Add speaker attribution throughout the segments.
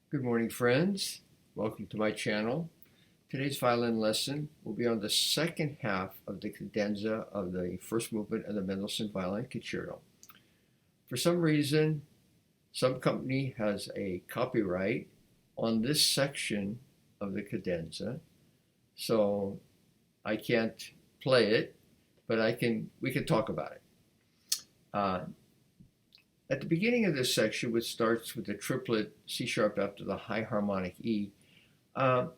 Speaker 1: Good morning, friends. Welcome to my channel. Today's violin lesson will be on the second half of the cadenza of the first movement of the Mendelssohn Violin Concerto. For some reason, some company has a copyright on this section of the cadenza, so I can't play it, but we can talk about it. At the beginning of this section, which starts with the triplet C sharp after the high harmonic E, I've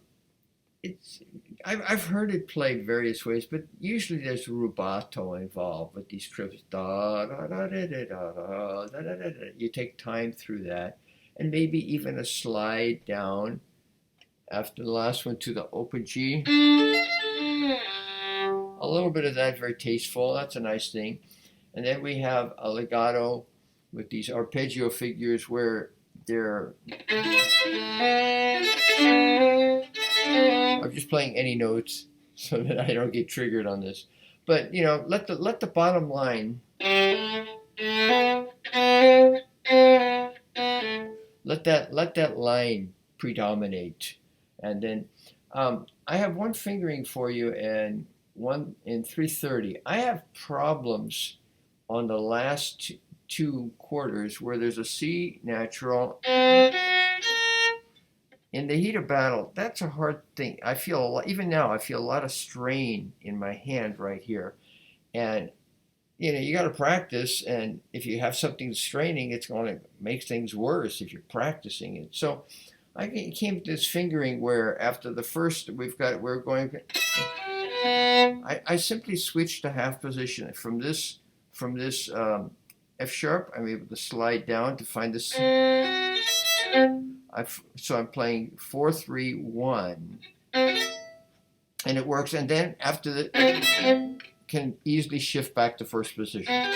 Speaker 1: heard it played various ways, but usually there's a rubato involved with these triplets. Da da da da da da da da da. You take time through that, and maybe even a slide down after the last one to the open G. A little bit of that, very tasteful. That's a nice thing. And then we have a legato with these arpeggio figures where they're I'm just playing any notes so that I don't get triggered on this. But you know, let the bottom line let that line predominate. And then I have one fingering for you and one in 3/30. I have problems on the last two quarters where there's a C natural. In the heat of battle, that's a hard thing. I feel, even now, I feel a lot of strain in my hand right here. And, you know, you got to practice. And if you have something straining, it's going to make things worse if you're practicing it. So I came to this fingering where after the first, we're going, I simply switched to half position from this F sharp. I'm able to slide down to find this. So I'm playing 4-3-1, and it works. And then after the, can easily shift back to first position.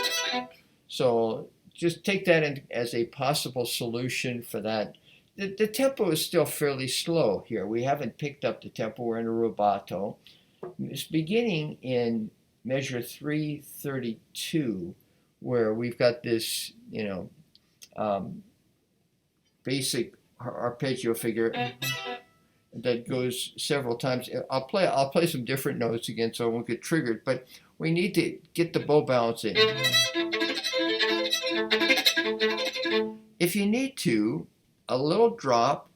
Speaker 1: So just take that in as a possible solution for that. The tempo is still fairly slow here. We haven't picked up the tempo. We're in a rubato. It's beginning in measure 332, where we've got this, you know, basic arpeggio figure that goes several times. I'll play some different notes again so I won't get triggered, but we need to get the bow balance in. If you need to, a little drop.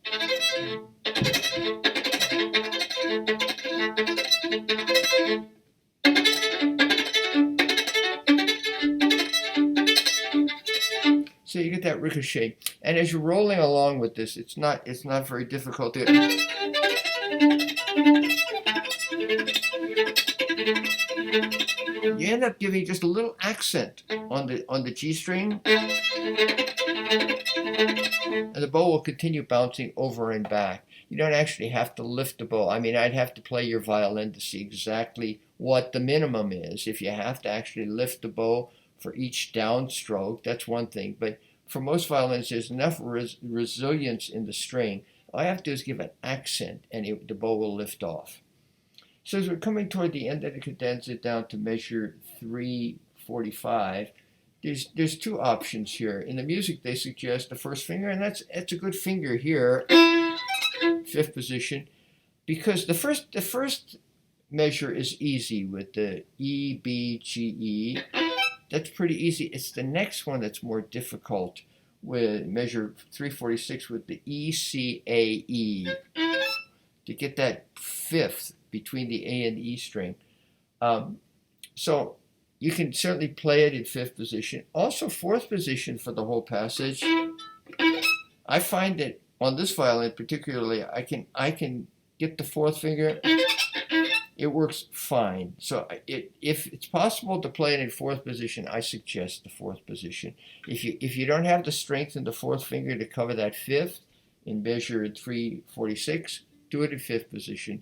Speaker 1: So you get that ricochet, and as you're rolling along with this, it's not very difficult to. You end up giving just a little accent on the G string, and the bow will continue bouncing over and back. You don't actually have to lift the bow. I mean, I'd have to play your violin to see exactly what the minimum is. If you have to actually lift the bow for each downstroke, that's one thing. But for most violins, there's enough resilience in the string. All I have to do is give an accent, and the bow will lift off. So as we're coming toward the end of the cadenza down to measure 345, there's two options here. In the music, they suggest the first finger, and that's a good finger here, fifth position, because the first measure is easy with the E, B, G, E. That's pretty easy. It's the next one that's more difficult with measure 346 with the E, C, A, E. To get that fifth between the A and E string. So you can certainly play it in fifth position. Also fourth position for the whole passage. I find that on this violin particularly, I can get the fourth finger. It works fine. So if it's possible to play it in fourth position, I suggest the fourth position. If you don't have the strength in the fourth finger to cover that fifth in measure 346, do it in fifth position.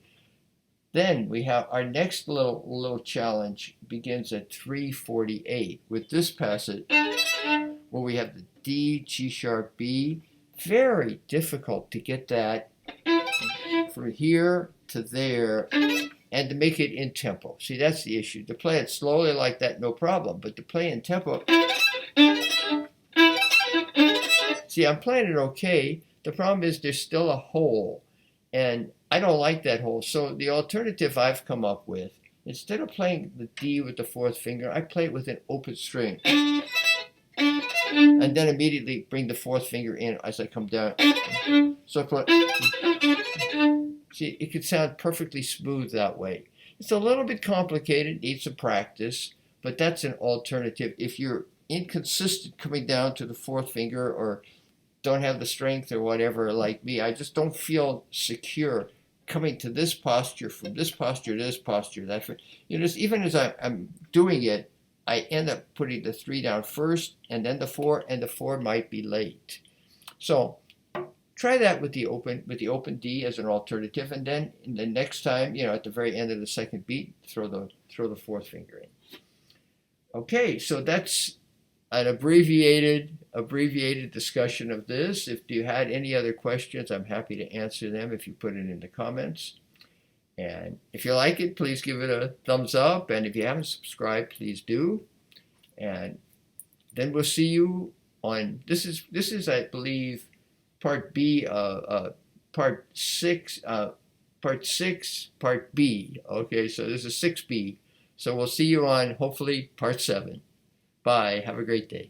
Speaker 1: Then we have our next little challenge begins at 348 with this passage where we have the D, G sharp, B. Very difficult to get that from here to there and to make it in tempo. See, that's the issue. To play it slowly like that, no problem. But to play in tempo, see, I'm playing it okay. The problem is there's still a hole, and I don't like that hole. So the alternative I've come up with, instead of playing the D with the fourth finger, I play it with an open string. And then immediately bring the fourth finger in as I come down. So I play. See, it could sound perfectly smooth that way. It's a little bit complicated, needs some practice, but that's an alternative. If you're inconsistent coming down to the fourth finger or don't have the strength or whatever, like me, I just don't feel secure coming to this posture, from this posture to this posture. Just even as I'm doing it, I end up putting the 3 down first and then the 4, and the 4 might be late. So try that with the open D as an alternative, and then in the next time, at the very end of the second beat, throw the fourth finger in. Okay, so that's an abbreviated discussion of this. If you had any other questions, I'm happy to answer them if you put it in the comments. And if you like it, please give it a thumbs up. And if you haven't subscribed, please do. And then we'll see you on, this is I believe, part B, part 6, part B. Okay, so this is 6B. So we'll see you on, hopefully, part 7. Bye. Have a great day.